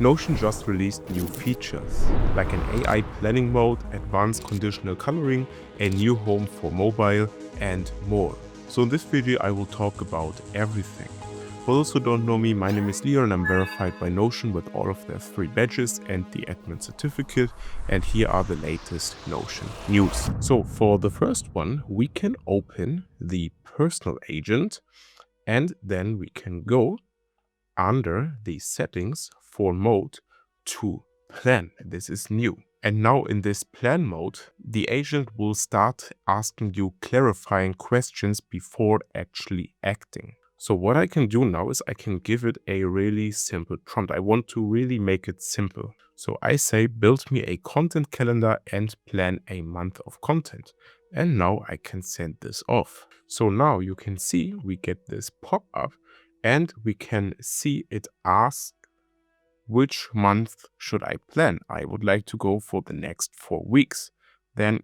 Notion just released new features, like an AI planning mode, advanced conditional coloring, a new home for mobile, and more. So in this video, I will talk about everything. For those who don't know me, my name is Leon and I'm verified by Notion with all of their 3 badges and the admin certificate. And here are the latest Notion news. So for the first one, we can open the personal agent and then we can go under the settings for mode to plan. This is new. And now in this plan mode, the agent will start asking you clarifying questions before actually acting. So what I can do now is I can give it a really simple prompt. I want to really make it simple. So I say, build me a content calendar and plan a month of content. And now I can send this off. So now you can see we get this pop-up and we can see it ask which month should I plan. I would like to go for the next 4 weeks. Then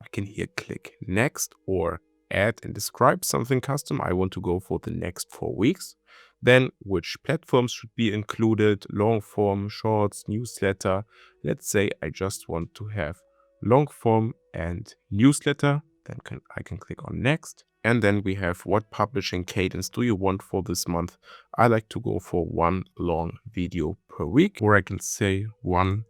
I can here click next or add and describe something custom. I want to go for the next 4 weeks. Then which platforms should be included, long form, shorts, newsletter. Let's say I just want to have long form and newsletter. Then I can click on next. And then we have what publishing cadence do you want for this month? I like to go for 1 long video per week, or I can say 1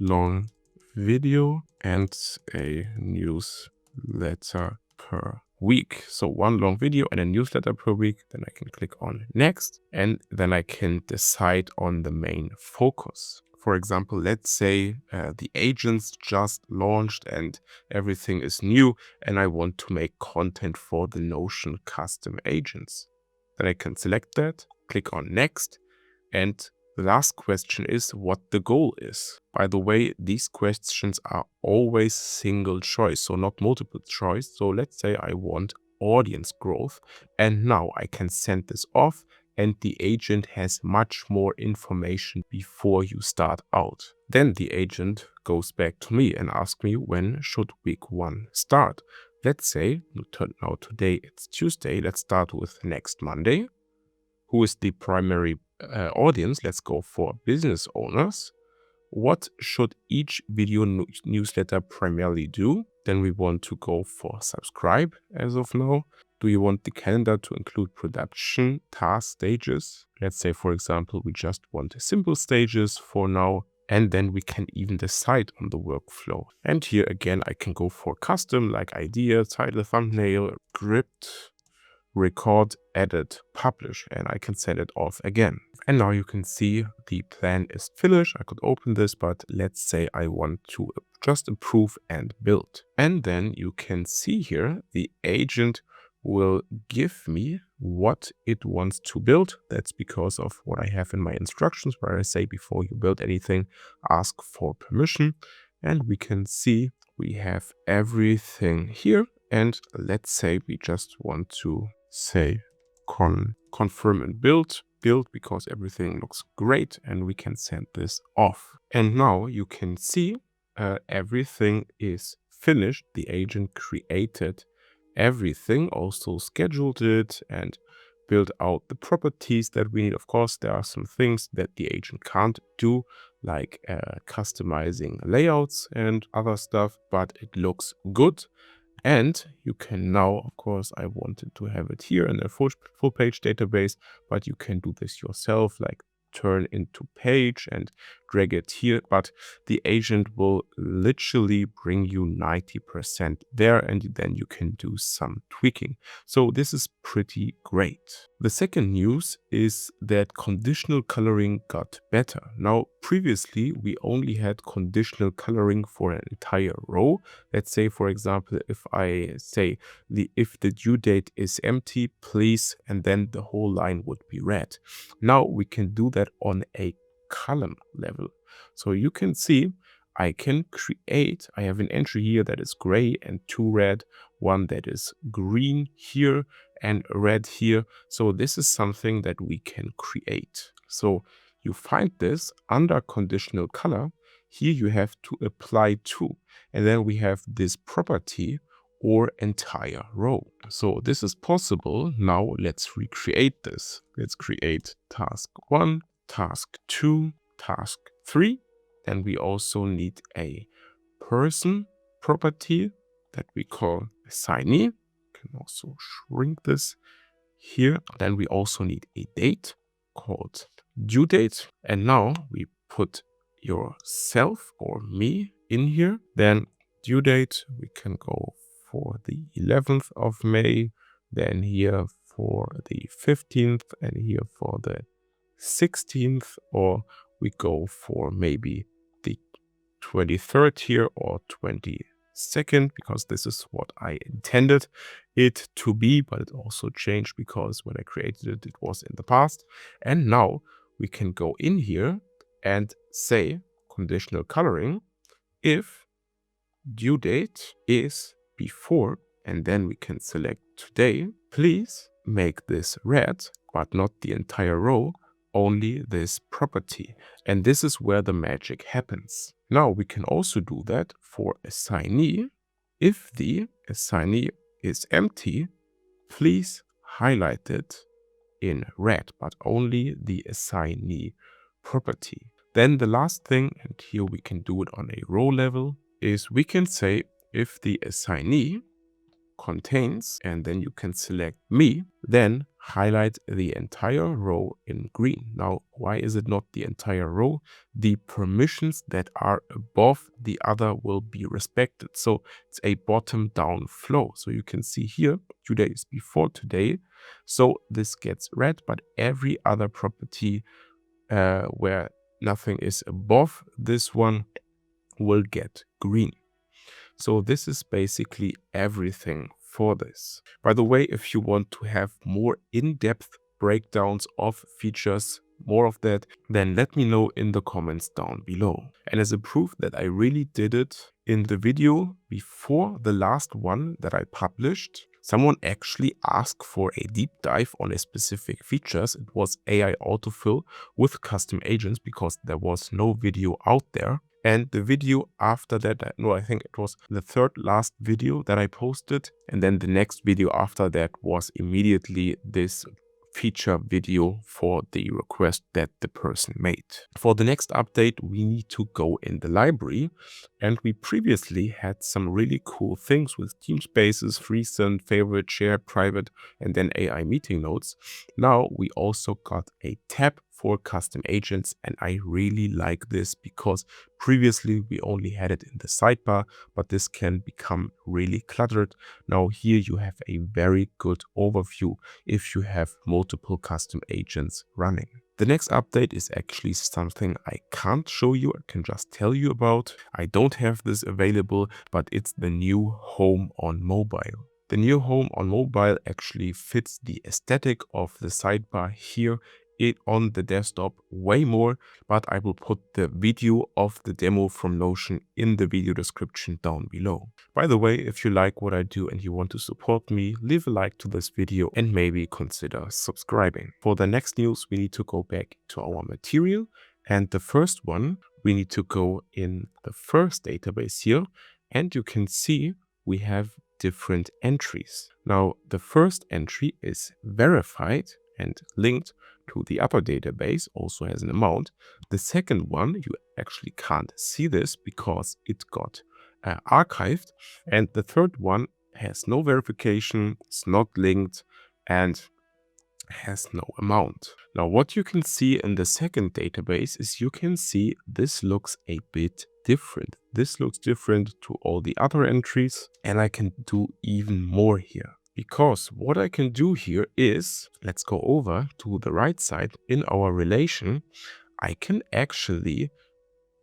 long video and a newsletter per week. So 1 long video and a newsletter per week. Then I can click on next and then I can decide on the main focus. For example, let's say the agents just launched and everything is new and I want to make content for the Notion custom agents. Then I can select that, click on next, and the last question is what the goal is. By the way, these questions are always single choice, so not multiple choice. So let's say I want audience growth and now I can send this off and the agent has much more information before you start out. Then the agent goes back to me and asks me when should week 1 start. Let's say, now today it's Tuesday, let's start with next Monday. Who is the primary audience? Let's go for business owners. What should each video newsletter primarily do? Then we want to go for subscribe as of now. Do you want the calendar to include production task stages? Let's say, for example, we just want simple stages for now. And then we can even decide on the workflow. And here again, I can go for custom like idea, title, thumbnail, script, record, edit, publish, and I can send it off again. And now you can see the plan is finished. I could open this, but let's say I want to just improve and build. And then you can see here, the agent will give me what it wants to build. That's because of what I have in my instructions where I say before you build anything, ask for permission. And we can see we have everything here. And let's say we just want to say confirm and build because everything looks great and we can send this off. And now you can see everything is finished. The agent created everything, also scheduled it and built out the properties that we need. Of course, there are some things that the agent can't do, like customizing layouts and other stuff, but it looks good. And you can now, of course, I wanted to have it here in a full page database, but you can do this yourself, like turn into page and drag it here. But the agent will literally bring you 90% there, and then you can do some tweaking. So this is pretty great. The second news is that conditional coloring got better. Now, previously, we only had conditional coloring for an entire row. Let's say, for example, if I say if the due date is empty, please, and then the whole line would be red. Now we can do that on a column level. So you can see I can create, I have an entry here that is gray and 2 red, one that is green here and red here. So this is something that we can create. So you find this under conditional color. Here you have to apply to, and then we have this property or entire row. So this is possible. Now let's recreate this. Let's create task 1, task 2, task 3. Then we also need a person property that we call assignee. You can also shrink this here. Then we also need a date called due date. And now we put yourself or me in here. Then due date, we can go for the 11th of May, then here for the 15th, and here for the 16th, or we go for maybe the 23rd here or 22nd, because this is what I intended it to be, but it also changed because when I created it, it was in the past. And now we can go in here and say conditional coloring if due date is before, and then we can select today. Please make this red, but not the entire row, only this property. And this is where the magic happens. Now we can also do that for assignee. If the assignee is empty, please highlight it in red, but only the assignee property. Then the last thing, and here we can do it on a row level, is we can say if the assignee contains, and then you can select me, then highlight the entire row in green. Now, why is it not the entire row? The permissions that are above the other will be respected. So it's a bottom down flow. So you can see here, today is before today. So this gets red, but every other property where nothing is above this one will get green. So this is basically everything for this. By the way, if you want to have more in-depth breakdowns of features, more of that, then let me know in the comments down below. And as a proof that I really did it, in the video before the last one that I published, someone actually asked for a deep dive on a specific features. It was AI autofill with custom agents because there was no video out there. And the video after that, no, I think it was the third last video that I posted. And then the next video after that was immediately this feature video for the request that the person made. For the next update, we need to go in the library, and we previously had some really cool things with team spaces, recent, favorite, shared, private, and then AI meeting notes. Now we also got a tab for custom agents, and I really like this because previously we only had it in the sidebar, but this can become really cluttered. Now here you have a very good overview if you have multiple custom agents running. The next update is actually something I can't show you, I can just tell you about. I don't have this available, but it's the new home on mobile. The new home on mobile actually fits the aesthetic of the sidebar here on the desktop way more, but I will put the video of the demo from Notion in the video description down below. By the way, if you like what I do and you want to support me, leave a like to this video and maybe consider subscribing. For the next news, we need to go back to our material, and the first one, we need to go in the first database here, and you can see we have different entries. Now, the first entry is verified and linked to the upper database, also has an amount. The second one, you actually can't see this because it got archived. And the third one has no verification, it's not linked, and has no amount. Now, what you can see in the second database is you can see this looks a bit different. This looks different to all the other entries, and I can do even more here. Because what I can do here is, let's go over to the right side in our relation, I can actually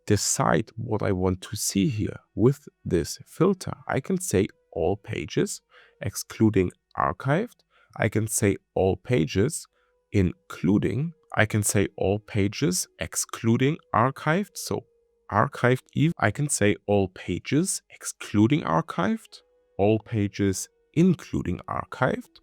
decide what I want to see here with this filter. I can say all pages, excluding archived. I can say all pages, including. I can say all pages, excluding archived. So archived even. I can say all pages, excluding archived. All pages, including archived.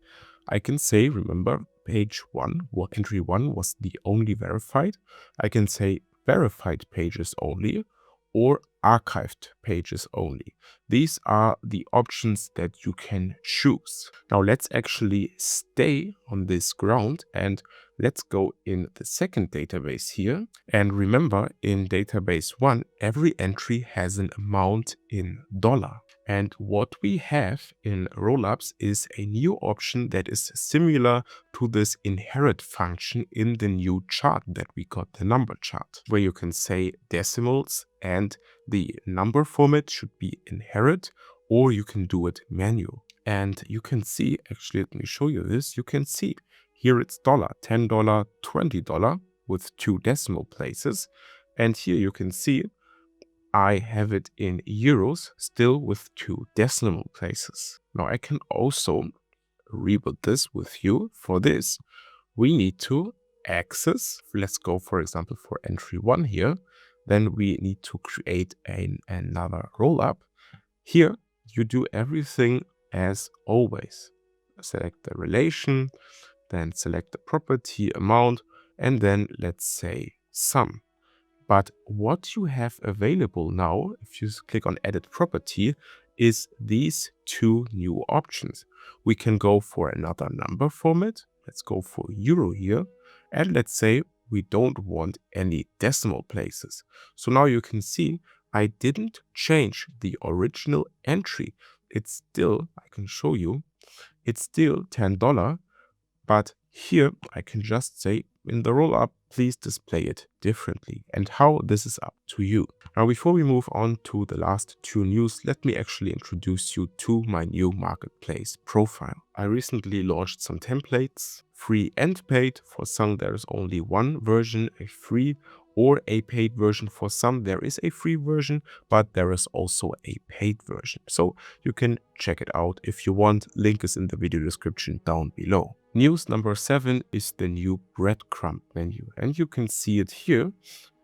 I can say, remember, page 1, or entry 1 was the only verified. I can say verified pages only or archived pages only. These are the options that you can choose. Now let's actually stay on this ground and let's go in the second database here. And remember, in database 1, every entry has an amount in dollar. And what we have in rollups is a new option that is similar to this inherit function in the new chart that we got, the number chart, where you can say decimals and the number format should be inherit, or you can do it manual. And you can see, actually, let me show you this. You can see here it's $, $10, $20 with 2 decimal places. And here you can see I have it in euros, still with 2 decimal places. Now I can also reboot this with you. For this, we need to access, let's go for example for entry 1 here. Then we need to create another rollup. Here you do everything as always. Select the relation, then select the property amount, and then let's say sum. But what you have available now, if you click on edit property, is these 2 new options. We can go for another number format. Let's go for euro here. And let's say we don't want any decimal places. So now you can see I didn't change the original entry. It's still, I can show you, it's still $10. But here I can just say in the rollup, please display it differently, and how this is up to you. Now, before we move on to the last 2 news, let me actually introduce you to my new marketplace profile. I recently launched some templates, free and paid. For some, there is only one version, a free or a paid version. For some, there is a free version, but there is also a paid version. So you can check it out if you want. Link is in the video description down below. News number 7 is the new breadcrumb menu, and you can see it here.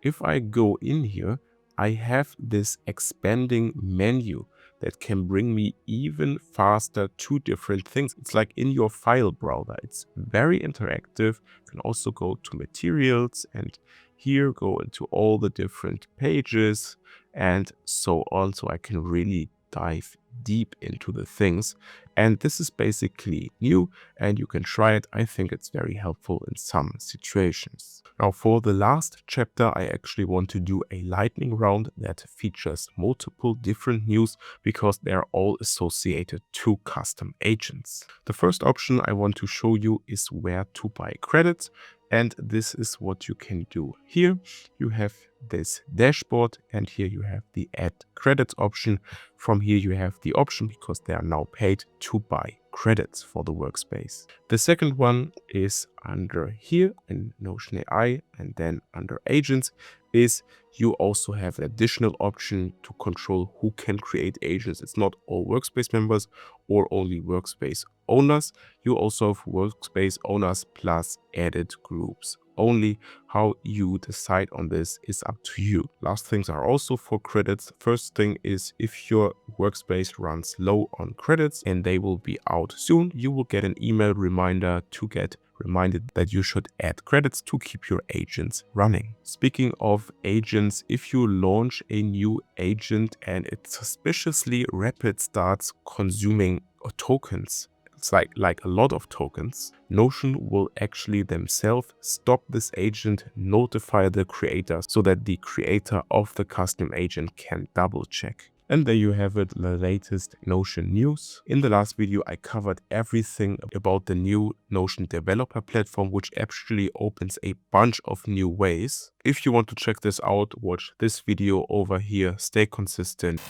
If I go in here, I have this expanding menu that can bring me even faster to different things. It's like in your file browser. It's very interactive. You can also go to materials and here go into all the different pages and so on. So I can really dive deep into the things. And this is basically new and you can try it. I think it's very helpful in some situations. Now for the last chapter, I actually want to do a lightning round that features multiple different news because they're all associated to custom agents. The first option I want to show you is where to buy credits. And this is what you can do. Here you have this dashboard and here you have the add credits option. From here you have the option, because they are now paid, to buy credits for the workspace. The second one is under here in Notion AI, and then under agents is you also have an additional option to control who can create agents. It's not all workspace members or only workspace owners. You also have workspace owners plus added groups only. How you decide on this is up to you. Last things are also for credits. First thing is, if your workspace runs low on credits and they will be out soon, you will get an email reminder to get reminded that you should add credits to keep your agents running. Speaking of agents, if you launch a new agent and it suspiciously rapid starts consuming tokens, it's like a lot of tokens, Notion will actually themselves stop this agent, notify the creator so that the creator of the custom agent can double check. And there you have it, the latest Notion news. In the last video, I covered everything about the new Notion developer platform, which actually opens a bunch of new ways. If you want to check this out, watch this video over here. Stay consistent.